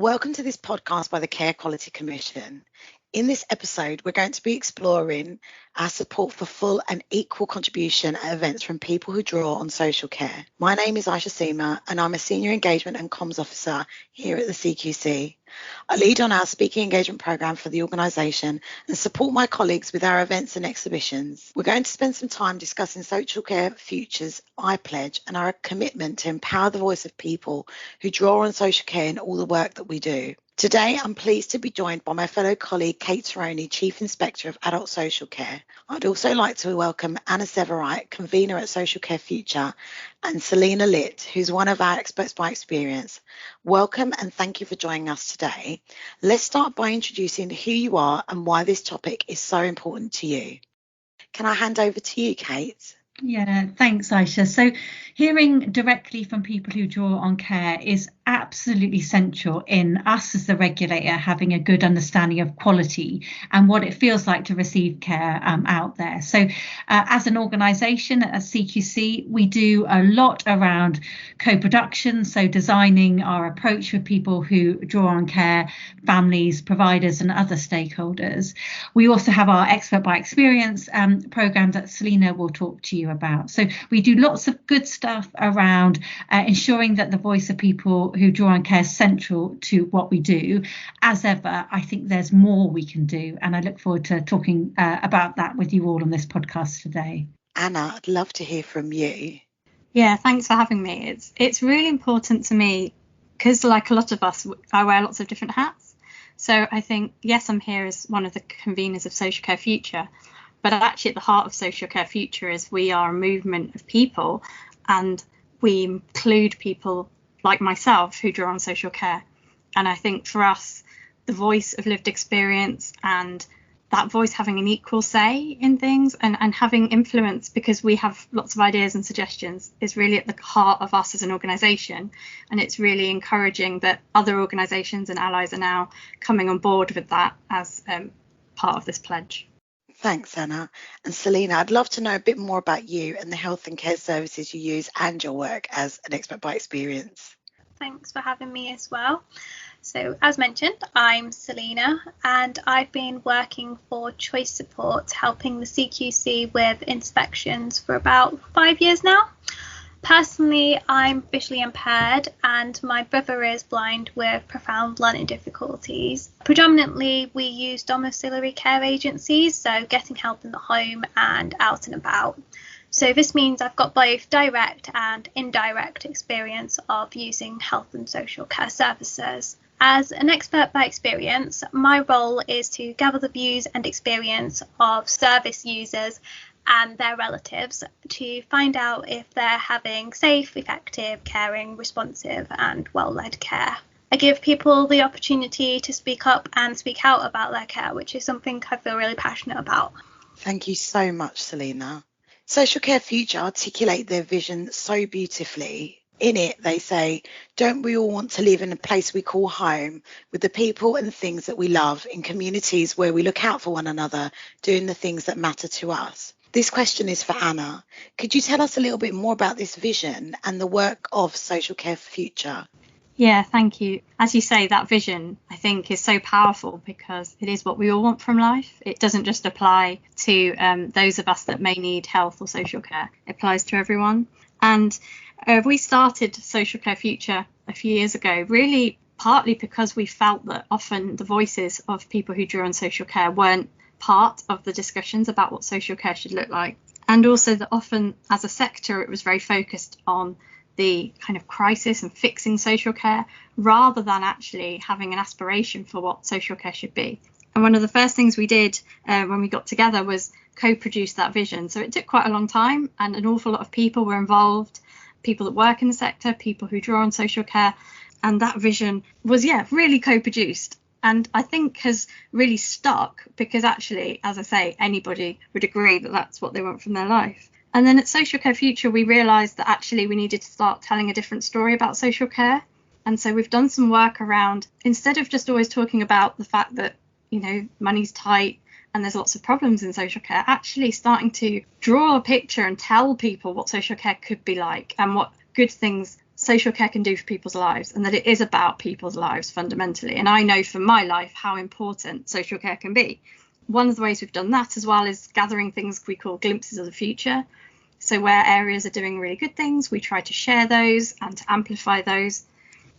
Welcome to this podcast by the Care Quality Commission. In this episode, we're going to be exploring our support for full and equal contribution at events from people who draw on social care. My name is Aisha Seema, and I'm a Senior Engagement and Comms Officer here at the CQC. I lead on our speaking engagement program for the organisation and support my colleagues with our events and exhibitions. We're going to spend some time discussing Social Care Future's I Pledge and our commitment to empower the voice of people who draw on social care in all the work that we do. Today, I'm pleased to be joined by my fellow colleague, Kate Terroni, Chief Inspector of Adult Social Care. I'd also like to welcome Anna Severwright, Convener at Social Care Future, and Selina Litt, who's one of our experts by experience. Welcome and thank you for joining us today. Let's start by introducing who you are and why this topic is so important to you. Can I hand over to you, Kate? Yeah, thanks, Aisha. So hearing directly from people who draw on care is absolutely central in us as the regulator having a good understanding of quality and what it feels like to receive care out there. So as an organisation at CQC, we do a lot around co-production, so designing our approach with people who draw on care, families, providers and other stakeholders. We also have our expert by experience programme that Selina will talk to you about. So we do lots of good stuff around ensuring that the voice of people who draw on care is central to what we do. As ever, I think there's more we can do, and I look forward to talking about that with you all on this podcast today. Anna, I'd love to hear from you. Yeah, thanks for having me. It's really important to me because, like a lot of us, I wear lots of different hats. So I think, yes, I'm here as one of the conveners of Social Care Future, but actually at the heart of Social Care Future is we are a movement of people, and we include people like myself who draw on social care. And I think for us, the voice of lived experience and that voice having an equal say in things and having influence, because we have lots of ideas and suggestions, is really at the heart of us as an organisation. And it's really encouraging that other organisations and allies are now coming on board with that as part of this pledge. Thanks, Anna. And Selina, I'd love to know a bit more about you and the health and care services you use and your work as an expert by experience. Thanks for having me as well. So, as mentioned, I'm Selina, and I've been working for Choice Support, helping the CQC with inspections for about 5 years now. Personally, I'm visually impaired and my brother is blind with profound learning difficulties. Predominantly, we use domiciliary care agencies, so getting help in the home and out and about. So this means I've got both direct and indirect experience of using health and social care services. As an expert by experience, my role is to gather the views and experience of service users and their relatives to find out if they're having safe, effective, caring, responsive and well-led care. I give people the opportunity to speak up and speak out about their care, which is something I feel really passionate about. Thank you so much, Selina. Social Care Future articulate their vision so beautifully. In it, they say, don't we all want to live in a place we call home with the people and things that we love in communities where we look out for one another, doing the things that matter to us? This question is for Anna. Could you tell us a little bit more about this vision and the work of Social Care Future? Yeah, thank you. As you say, that vision, I think, is so powerful because it is what we all want from life. It doesn't just apply to those of us that may need health or social care. It applies to everyone. And we started Social Care Future a few years ago, really partly because we felt that often the voices of people who draw on social care weren't part of the discussions about what social care should look like. And also that often as a sector, it was very focused on the kind of crisis and fixing social care rather than actually having an aspiration for what social care should be. And one of the first things we did when we got together was co-produce that vision. So it took quite a long time and an awful lot of people were involved, people that work in the sector, people who draw on social care. And that vision was, really co-produced. And I think has really stuck because actually, as I say, anybody would agree that that's what they want from their life. And then at Social Care Future, we realised that actually we needed to start telling a different story about social care. And so we've done some work around, instead of just always talking about the fact that, money's tight and there's lots of problems in social care, actually starting to draw a picture and tell people what social care could be like and what good things social care can do for people's lives, and that it is about people's lives fundamentally. And I know from my life how important social care can be. One of the ways we've done that as well is gathering things we call glimpses of the future. So where areas are doing really good things, we try to share those and to amplify those.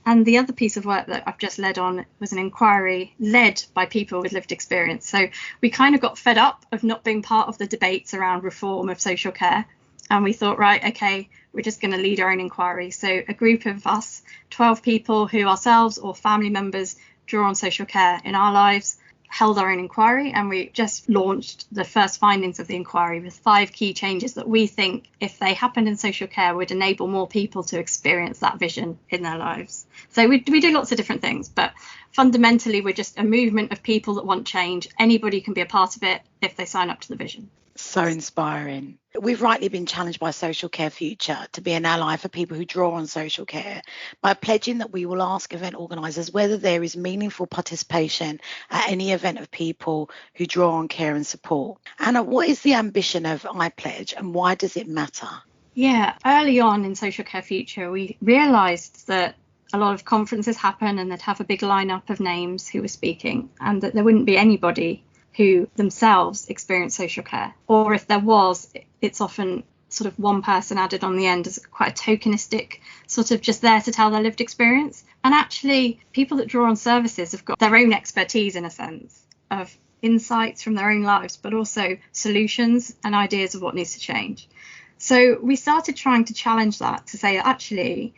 And the other piece of work that I've just led on was an inquiry led by people with lived experience. So we kind of got fed up of not being part of the debates around reform of social care. And we thought, right, OK, we're just going to lead our own inquiry. So a group of us, 12 people who ourselves or family members draw on social care in our lives, held our own inquiry, and we just launched the first findings of the inquiry with 5 key changes that we think, if they happened in social care, would enable more people to experience that vision in their lives. So we do lots of different things, but fundamentally we're just a movement of people that want change. Anybody can be a part of it if they sign up to the vision. So inspiring. We've rightly been challenged by Social Care Future to be an ally for people who draw on social care by pledging that we will ask event organisers whether there is meaningful participation at any event of people who draw on care and support. Anna, what is the ambition of iPledge and why does it matter? Yeah, early on in Social Care Future, we realised that a lot of conferences happen and they'd have a big lineup of names who were speaking, and that there wouldn't be anybody who themselves experience social care. Or if there was, it's often sort of one person added on the end as quite a tokenistic, sort of just there to tell their lived experience. And actually, people that draw on services have got their own expertise, in a sense, of insights from their own lives, but also solutions and ideas of what needs to change. So we started trying to challenge that, to say, actually,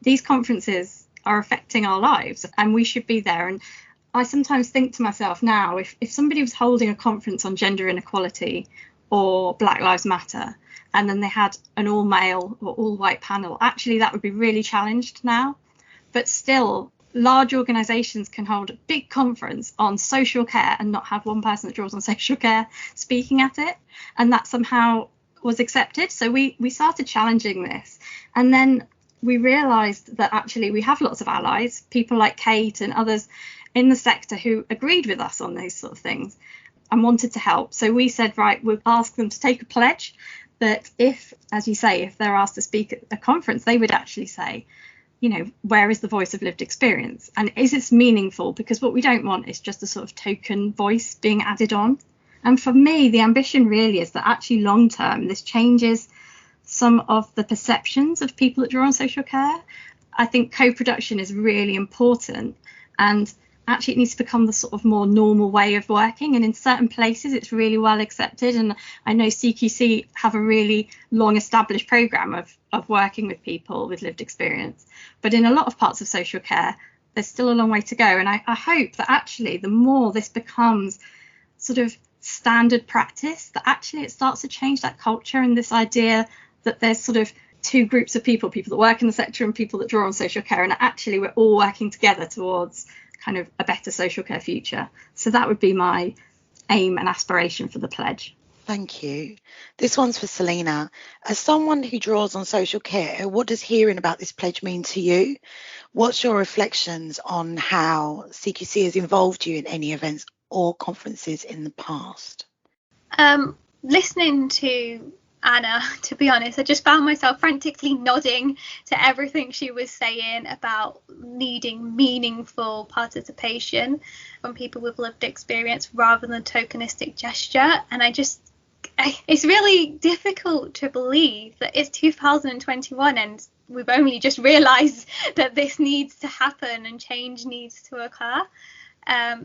these conferences are affecting our lives and we should be there. And I sometimes think to myself now, if somebody was holding a conference on gender inequality or Black Lives Matter, and then they had an all male or all white panel, actually that would be really challenged now. But still, large organisations can hold a big conference on social care and not have one person that draws on social care speaking at it. And that somehow was accepted. So we started challenging this. And then we realised that actually we have lots of allies, people like Kate and others in the sector who agreed with us on those sort of things and wanted to help. So we said, right, we'll ask them to take a pledge that if, as you say, if they're asked to speak at a conference, they would actually say, you know, where is the voice of lived experience? And is it meaningful? Because what we don't want is just a sort of token voice being added on. And for me, the ambition really is that actually long term, this changes some of the perceptions of people that draw on social care. I think co-production is really important, and actually it needs to become the sort of more normal way of working. And in certain places, it's really well accepted. And I know CQC have a really long established programme of working with people with lived experience. But in a lot of parts of social care, there's still a long way to go. And I hope that actually the more this becomes sort of standard practice, that actually it starts to change that culture and this idea that there's sort of two groups of people that work in the sector and people that draw on social care. And actually we're all working together towards kind of a better social care future. So that would be my aim and aspiration for the pledge. Thank you. This one's for Selina. As someone who draws on social care, what does hearing about this pledge mean to you? What's your reflections on how CQC has involved you in any events or conferences in the past? Listening to Anna, to be honest, I just found myself frantically nodding to everything she was saying about needing meaningful participation from people with lived experience rather than tokenistic gesture. And it's really difficult to believe that it's 2021 and we've only just realised that this needs to happen and change needs to occur.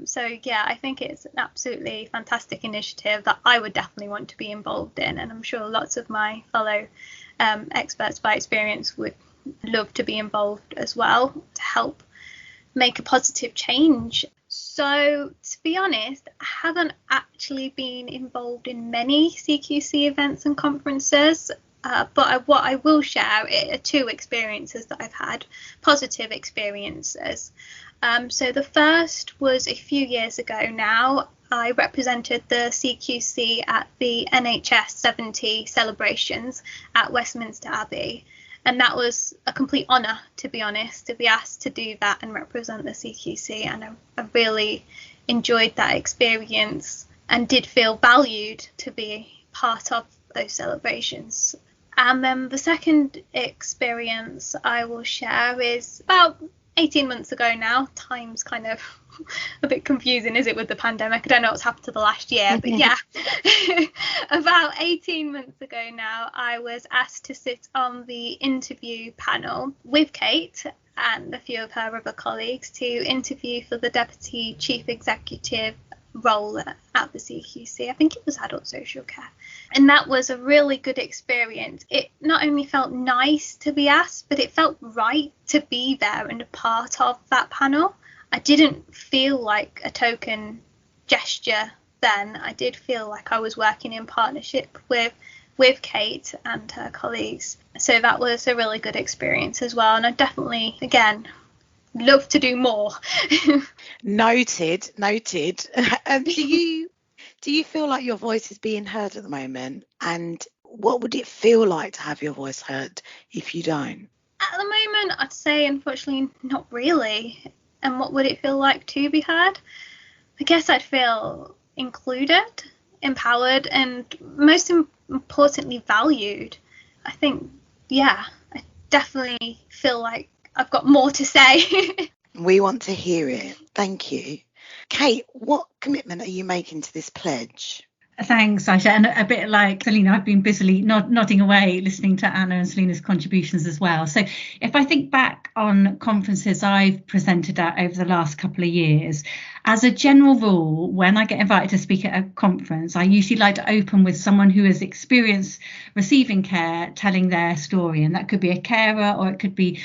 So yeah, I think it's an absolutely fantastic initiative that I would definitely want to be involved in, and I'm sure lots of my fellow experts by experience would love to be involved as well to help make a positive change. So to be honest, I haven't actually been involved in many CQC events and conferences, but what I will share are 2 experiences that I've had, positive experiences. So the first was a few years ago now. I represented the CQC at the NHS 70 celebrations at Westminster Abbey. And that was a complete honour, to be honest, to be asked to do that and represent the CQC. And I really enjoyed that experience and did feel valued to be part of those celebrations. And then the second experience I will share is about 18 months ago now. Time's kind of a bit confusing, is it, with the pandemic? I don't know what's happened to the last year, but yeah. About 18 months ago now, I was asked to sit on the interview panel with Kate and a few of her other colleagues to interview for the Deputy Chief Executive role at the CQC. I think it was adult social care. And that was a really good experience. It not only felt nice to be asked, but it felt right to be there and a part of that panel. I didn't feel like a token gesture then. I did feel like I was working in partnership with Kate and her colleagues. So that was a really good experience as well. And I definitely, again, love to do more. Noted. Do you feel like your voice is being heard at the moment? And what would it feel like to have your voice heard if you don't? At the moment, I'd say, unfortunately, not really. And what would it feel like to be heard? I guess I'd feel included, empowered, and most importantly, valued. I think, yeah, I definitely feel like I've got more to say. We want to hear it. Thank you. Kate, what commitment are you making to this pledge? Thanks, Aisha. And a bit like Selina, I've been busily nodding away, listening to Anna and Selina's contributions as well. So if I think back on conferences I've presented at over the last couple of years, as a general rule, when I get invited to speak at a conference, I usually like to open with someone who has experienced receiving care, telling their story. And that could be a carer, or it could be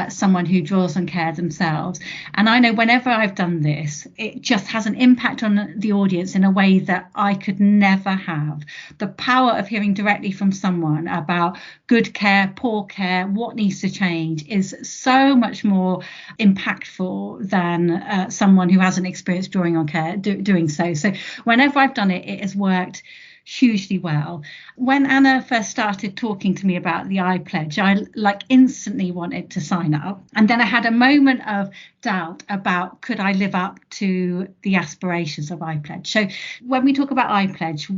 someone who draws on care themselves. And I know whenever I've done this, it just has an impact on the audience in a way that I could never have. The power of hearing directly from someone about good care, poor care, what needs to change is so much more impactful than someone who hasn't experienced drawing on care doing so. So whenever I've done it, it has worked hugely well. When Anna first started talking to me about the iPledge, I instantly wanted to sign up. And then I had a moment of doubt about could I live up to the aspirations of iPledge. So when we talk about iPledge,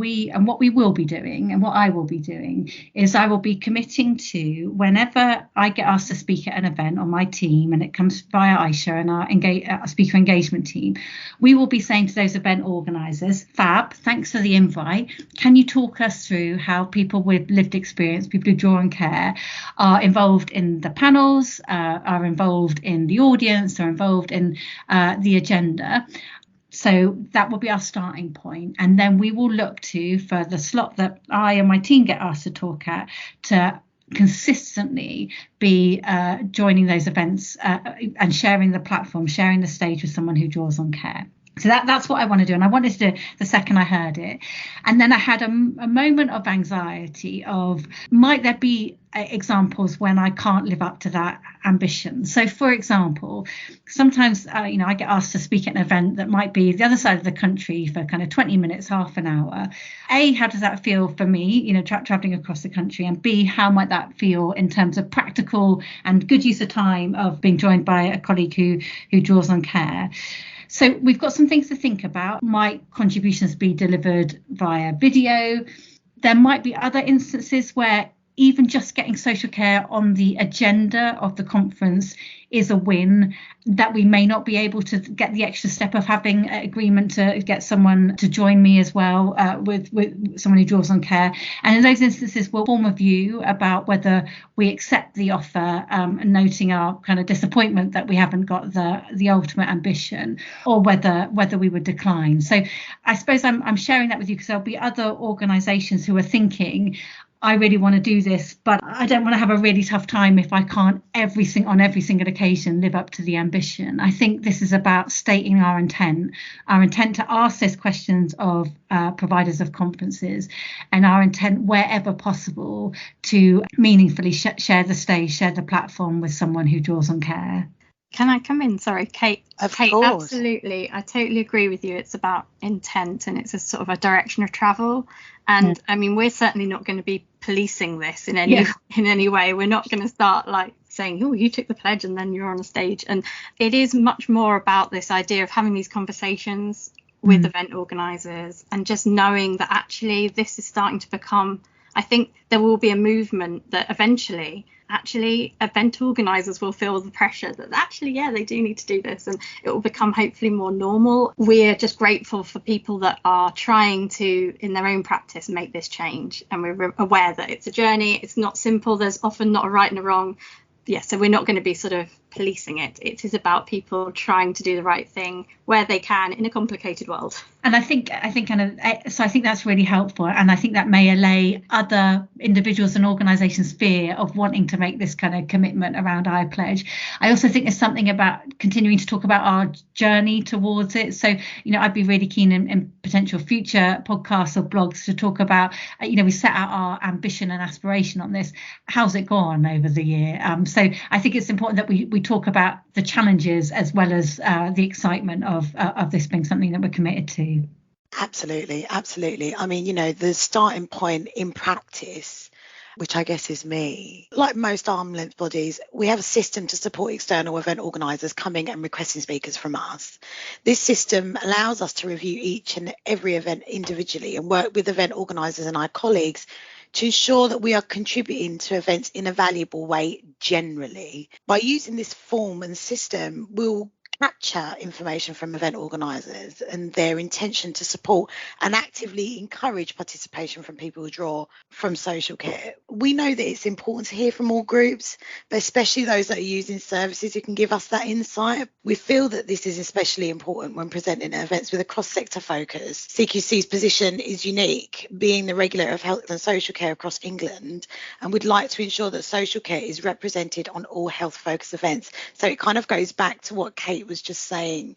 what we will be doing and what I will be doing is I will be committing to, whenever I get asked to speak at an event on my team, and it comes via Aisha and our speaker engagement team, we will be saying to those event organisers, fab, thanks for the invite. Can you talk us through how people with lived experience, people who draw on care, are involved in the panels, are involved in the audience, are involved in the agenda? So that will be our starting point. And then we will look to, for the slot that I and my team get asked to talk at, to consistently be joining those events and sharing the platform, sharing the stage with someone who draws on care. So that's what I want to do. And I wanted to do the second I heard it. And then I had a moment of anxiety of, might there be examples when I can't live up to that ambition? So, for example, sometimes, I get asked to speak at an event that might be the other side of the country for kind of 20 minutes, half an hour. A, how does that feel for me, traveling across the country? And B, how might that feel in terms of practical and good use of time of being joined by a colleague who draws on care? So we've got some things to think about. Might contributions be delivered via video? There might be other instances where even just getting social care on the agenda of the conference is a win, that we may not be able to get the extra step of having an agreement to get someone to join me as well with someone who draws on care. And in those instances, we'll form a view about whether we accept the offer, noting our kind of disappointment that we haven't got the ultimate ambition, or whether we would decline. So I suppose I'm sharing that with you because there'll be other organisations who are thinking, I really want to do this, but I don't want to have a really tough time if I can't on every single occasion live up to the ambition. I think this is about stating our intent to ask those questions of providers of conferences, and our intent wherever possible to meaningfully share the stage, share the platform with someone who draws on care. Can I come in? Sorry, Kate. Of Kate, course. Absolutely. I totally agree with you. It's about intent, and it's a sort of a direction of travel. And I mean, we're certainly not going to be policing this in any way. We're not going to start saying, oh, you took the pledge and then you're on a stage. And it is much more about this idea of having these conversations with event organisers, and just knowing that actually this is starting to become I think there will be a movement that eventually actually event organisers will feel the pressure that actually, yeah, they do need to do this, and it will become hopefully more normal. We're just grateful for people that are trying to, in their own practice, make this change, and we're aware that it's a journey. It's not simple. There's often not a right and a wrong. Yeah, so we're not going to be sort of policing it. It is about people trying to do the right thing where they can in a complicated world. And I think that's really helpful, and I think that may allay other individuals and organisations fear of wanting to make this kind of commitment around I Pledge. I also think there's something about continuing to talk about our journey towards it. So, I'd be really keen in potential future podcasts or blogs to talk about, we set out our ambition and aspiration on this. How's it gone over the year? So I think it's important that we talk about the challenges as well as the excitement of this being something that we're committed to. Absolutely. I mean, the starting point in practice, which I guess is me, like most arm's length bodies, we have a system to support external event organisers coming and requesting speakers from us. This system allows us to review each and every event individually and work with event organisers and our colleagues to ensure that we are contributing to events in a valuable way generally. By using this form and system, we'll capture information from event organisers and their intention to support and actively encourage participation from people who draw from social care. We know that it's important to hear from all groups, but especially those that are using services who can give us that insight. We feel that this is especially important when presenting at events with a cross-sector focus. CQC's position is unique, being the regulator of health and social care across England, and we'd like to ensure that social care is represented on all health-focused events. So it kind of goes back to what Kate was just saying.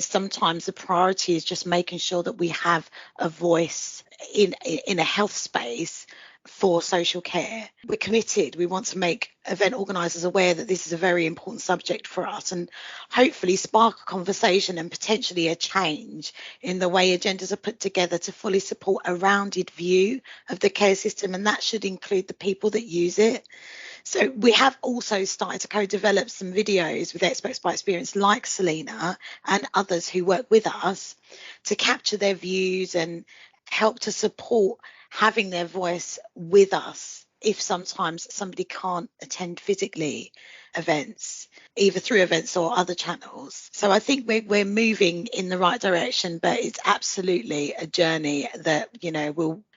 Sometimes the priority is just making sure that we have a voice in a health space for social care. We're committed. We want to make event organisers aware that this is a very important subject for us, and hopefully spark a conversation and potentially a change in the way agendas are put together to fully support a rounded view of the care system, and that should include the people that use it. So we have also started to co-develop some videos with experts by experience like Selina and others who work with us to capture their views and help to support having their voice with us if sometimes somebody can't attend physically events, either through events or other channels. So I think we're moving in the right direction, but it's absolutely a journey that,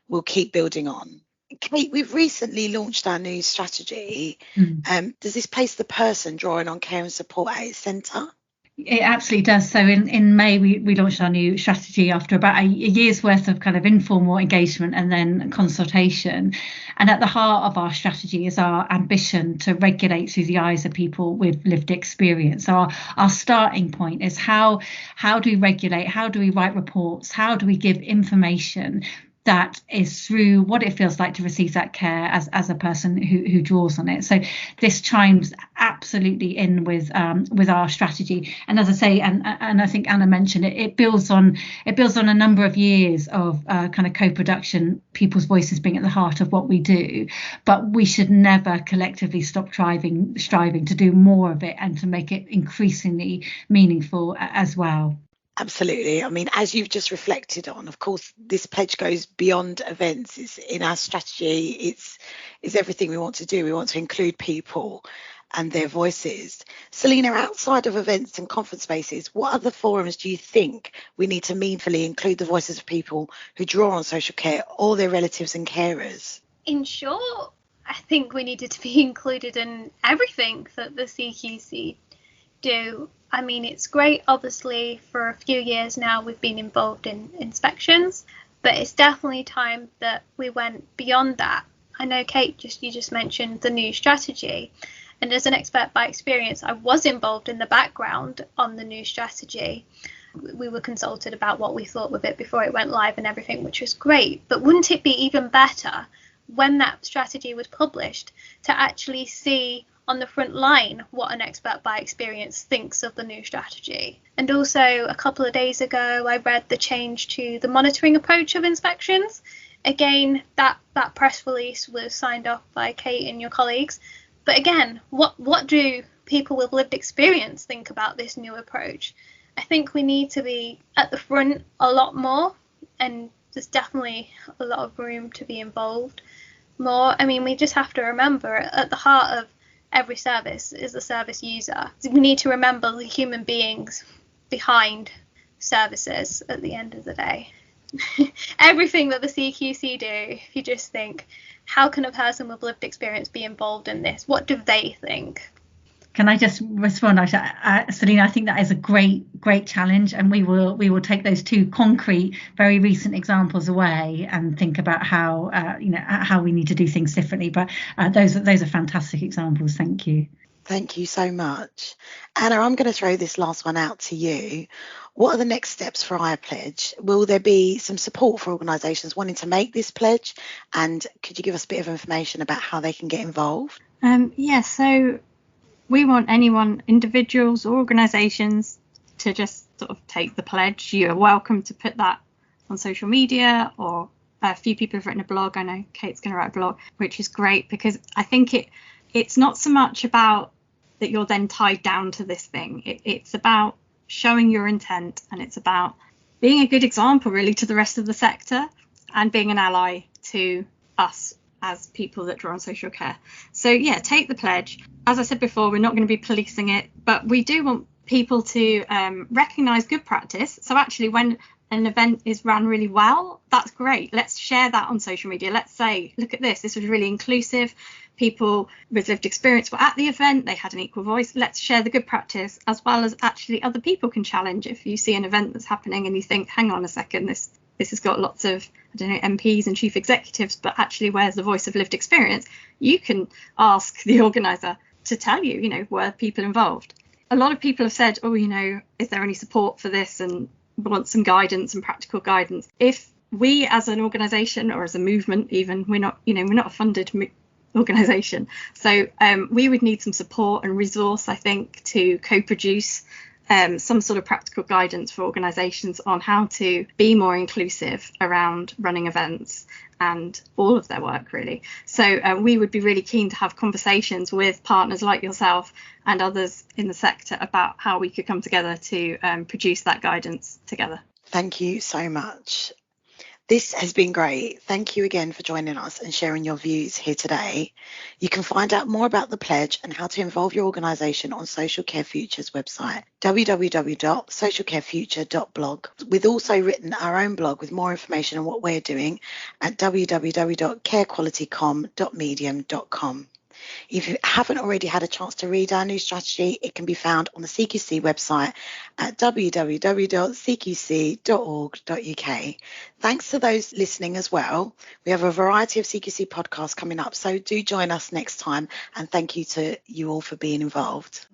we'll keep building on. Kate, we've recently launched our new strategy. Does this place the person drawing on care and support at its centre? It absolutely does. So in May, we launched our new strategy after about a year's worth of kind of informal engagement and then consultation. And at the heart of our strategy is our ambition to regulate through the eyes of people with lived experience. So our starting point is how do we regulate? How do we write reports? How do we give information that is through what it feels like to receive that care as a person who draws on it? So this chimes absolutely in with our strategy, and as I say, and I think Anna mentioned it, it builds on a number of years of kind of co-production, people's voices being at the heart of what we do. But we should never collectively stop striving to do more of it and to make it increasingly meaningful as well. Absolutely. I mean, as you've just reflected on, of course, this pledge goes beyond events. It's in our strategy. It's everything we want to do. We want to include people and their voices. Selina, outside of events and conference spaces, what other forums do you think we need to meaningfully include the voices of people who draw on social care or their relatives and carers? In short, I think we needed to be included in everything that the CQC do. I mean, it's great, obviously, for a few years now we've been involved in inspections, but it's definitely time that we went beyond that. I know, Kate, you just mentioned the new strategy, and as an expert by experience, I was involved in the background on the new strategy. We were consulted about what we thought of it before it went live and everything, which was great, but wouldn't it be even better when that strategy was published to actually see on the front line what an expert by experience thinks of the new strategy? And also, a couple of days ago, I read the change to the monitoring approach of inspections. Again, that press release was signed off by Kate and your colleagues. But again, what do people with lived experience think about this new approach? I think we need to be at the front a lot more, and there's definitely a lot of room to be involved. more. I mean, we just have to remember at the heart of every service is the service user. We need to remember the human beings behind services at the end of the day. Everything that the CQC do, if you just think, how can a person with lived experience be involved in this? What do they think? Can I just respond? Selina, I think that is a great challenge, and we will take those two concrete, very recent examples away and think about how how we need to do things differently. But those are fantastic examples. Thank you. Thank you so much. Anna, I'm going to throw this last one out to you. What are the next steps for iPledge? Will there be some support for organisations wanting to make this pledge? And could you give us a bit of information about how they can get involved? So we want anyone, individuals or organisations, to just sort of take the pledge. You're welcome to put that on social media, or a few people have written a blog. I know Kate's going to write a blog, which is great, because I think it's not so much about that you're then tied down to this thing. It's about showing your intent, and it's about being a good example really to the rest of the sector and being an ally to us as people that draw on social care. So yeah, take the pledge. As I said before, we're not going to be policing it, but we do want people to recognise good practice. So actually, when an event is run really well, that's great. Let's share that on social media. Let's say, look at this was really inclusive. People with lived experience were at the event, they had an equal voice. Let's share the good practice, as well as actually other people can challenge. If you see an event that's happening and you think, hang on a second, this has got lots of, MPs and chief executives, but actually where's the voice of lived experience? You can ask the organiser to tell you, were people involved? A lot of people have said, is there any support for this, and want some guidance and practical guidance. If we as an organisation, or as a movement even, we're not a funded organisation, so we would need some support and resource, I think, to co-produce some sort of practical guidance for organisations on how to be more inclusive around running events and all of their work, really. So we would be really keen to have conversations with partners like yourself and others in the sector about how we could come together to produce that guidance together. Thank you so much. This has been great. Thank you again for joining us and sharing your views here today. You can find out more about the pledge and how to involve your organisation on Social Care Future's website, www.socialcarefuture.blog. We've also written our own blog with more information on what we're doing at www.carequalitycom.medium.com. If you haven't already had a chance to read our new strategy, it can be found on the CQC website at www.cqc.org.uk. Thanks to those listening as well. We have a variety of CQC podcasts coming up, so do join us next time, and thank you to you all for being involved.